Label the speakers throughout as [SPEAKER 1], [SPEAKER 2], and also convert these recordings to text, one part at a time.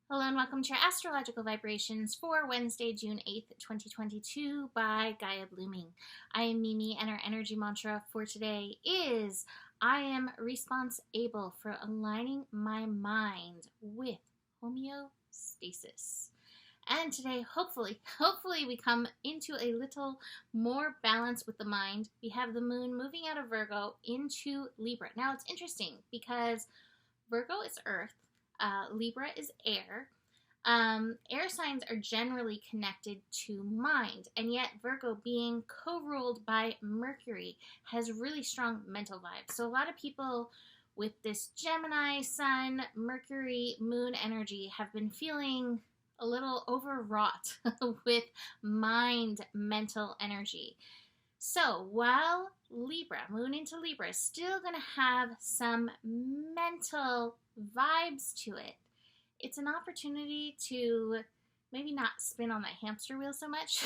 [SPEAKER 1] Hello and welcome to your astrological vibrations for Wednesday, June 8th, 2022 by Gaia Blooming. I am Mimi and our energy mantra for today is I am responsible for aligning my mind with homeostasis. And today, hopefully, we come into a little more balance with the mind. We have the moon moving out of Virgo into Libra. Now, it's interesting because Virgo is earth, Libra is air. Air signs are generally connected to mind, and yet Virgo, being co-ruled by Mercury, has really strong mental vibes. So a lot of people with this Gemini, Sun, Mercury, Moon energy have been feeling a little overwrought with mind, mental energy. So while Libra, Moon into Libra, is still going to have some mental vibes to it, it's an opportunity to maybe not spin on that hamster wheel so much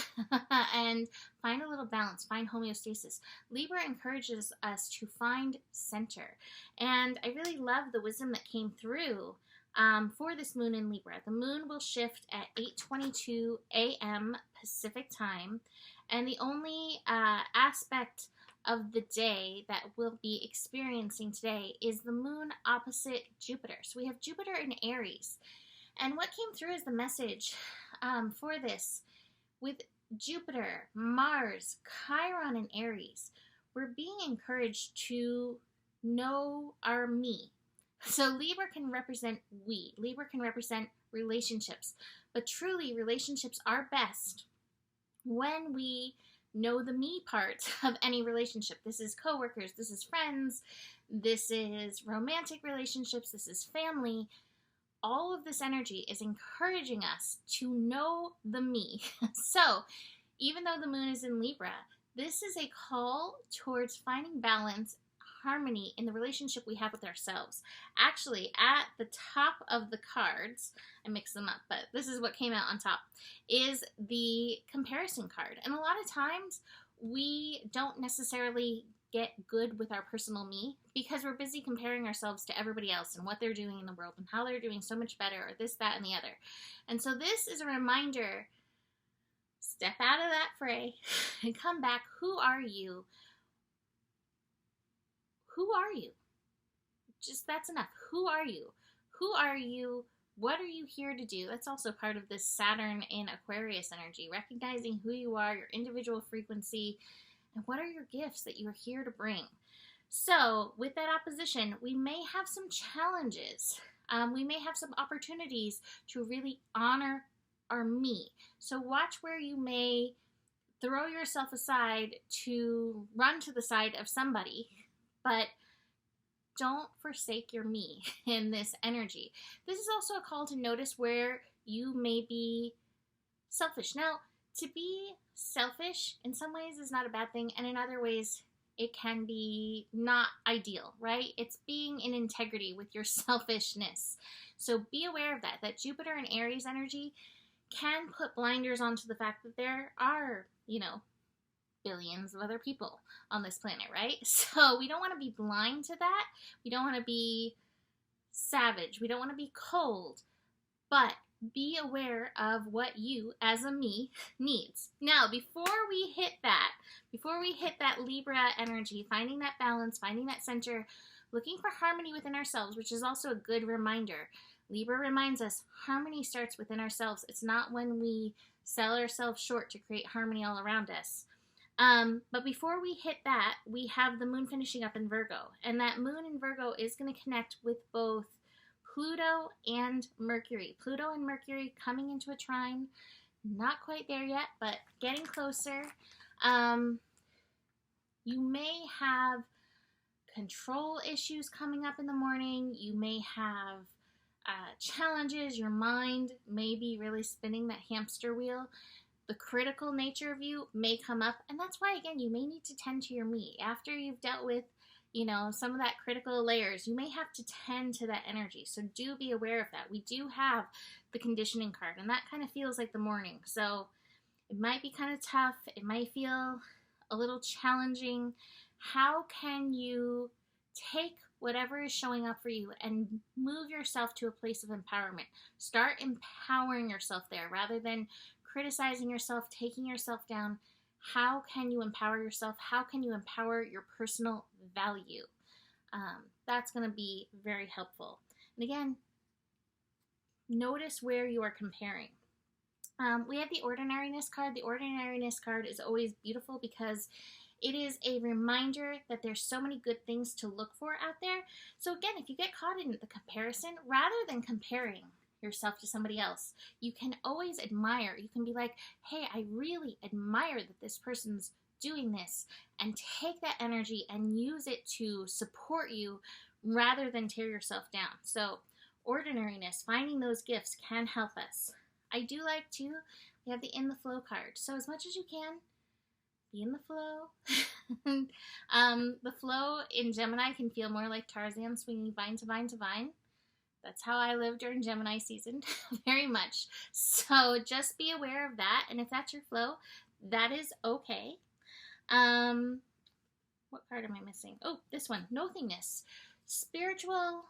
[SPEAKER 1] and find a little balance, find homeostasis. Libra encourages us to find center. And I really love the wisdom that came through for this moon in Libra. The moon will shift at 8:22 a.m. Pacific time, and the only aspect of the day that we'll be experiencing today is the moon opposite Jupiter. So we have Jupiter in Aries. And what came through as the message for this, with Jupiter, Mars, Chiron in Aries, we're being encouraged to know our me. So Libra can represent we. Libra can represent relationships. But truly, relationships are best when we know the me part of any relationship. This is coworkers, this is friends, this is romantic relationships, this is family. All of this energy is encouraging us to know the me. So even though the moon is in Libra, this is a call towards finding balance, harmony in the relationship we have with ourselves. Actually, at the top of the cards, I mixed them up, but this is what came out on top, is the comparison card. And a lot of times we don't necessarily get good with our personal me because we're busy comparing ourselves to everybody else and what they're doing in the world and how they're doing so much better, or this, that, and the other. And so this is a reminder, step out of that fray and come back. Who are you? Who are you? Just that's enough. Who are you? Who are you? What are you here to do? That's also part of this Saturn in Aquarius energy, recognizing who you are, your individual frequency, and what are your gifts that you are here to bring. So with that opposition, we may have some challenges. We may have some opportunities to really honor our me. So watch where you may throw yourself aside to run to the side of somebody, but don't forsake your me in this energy. This is also a call to notice where you may be selfish. Now, to be selfish in some ways is not a bad thing, and in other ways it can be not ideal, right? It's being in integrity with your selfishness. So be aware of that Jupiter and Aries energy can put blinders onto the fact that there are, billions of other people on this planet, right? So we don't want to be blind to that. We don't want to be savage. We don't want to be cold. But be aware of what you, as a me, needs. Now, before we hit that Libra energy, finding that balance, finding that center, looking for harmony within ourselves, which is also a good reminder. Libra reminds us harmony starts within ourselves. It's not when we sell ourselves short to create harmony all around us. But before we hit that, we have the moon finishing up in Virgo. And that moon in Virgo is going to connect with both Pluto and Mercury. Pluto and Mercury coming into a trine. Not quite there yet, but getting closer. You may have control issues coming up in the morning. You may have challenges. Your mind may be really spinning that hamster wheel. The critical nature of you may come up, and that's why, again, you may need to tend to your me. After you've dealt with, some of that critical layers, you may have to tend to that energy. So do be aware of that. We do have the conditioning card, and that kind of feels like the morning. So it might be kind of tough. It might feel a little challenging. How can you take whatever is showing up for you and move yourself to a place of empowerment. Start empowering yourself there rather than criticizing yourself, taking yourself down. How can you empower yourself? How can you empower your personal value? That's going to be very helpful. And again, notice where you are comparing. We have the Ordinariness card. The Ordinariness card is always beautiful because it is a reminder that there's so many good things to look for out there. So again, if you get caught in the comparison, rather than comparing yourself to somebody else, you can always admire. You can be like, hey, I really admire that this person's doing this, and take that energy and use it to support you rather than tear yourself down. So ordinariness, finding those gifts can help us. I do like to, we have the In the Flow card. So as much as you can, be in the flow. The flow in Gemini can feel more like Tarzan swinging vine to vine to vine. That's how I live during Gemini season, very much. So just be aware of that. And if that's your flow, that is okay. What card am I missing? Oh, this one, Nothingness. Spiritual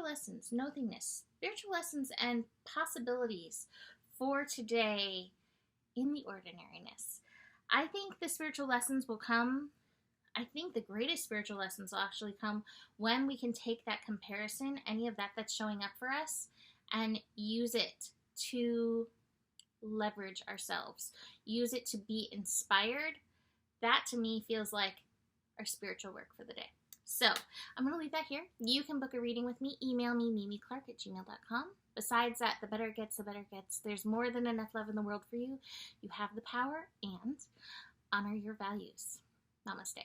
[SPEAKER 1] lessons, nothingness. Spiritual lessons and possibilities for today in the ordinariness. I think the spiritual lessons will come. I think the greatest spiritual lessons will actually come when we can take that comparison, any of that that's showing up for us, and use it to leverage ourselves. Use it to be inspired. That to me feels like our spiritual work for the day. So I'm going to leave that here. You can book a reading with me. Email me, mimiclark@gmail.com. Besides that, the better it gets, the better it gets. There's more than enough love in the world for you. You have the power, and honor your values. Namaste.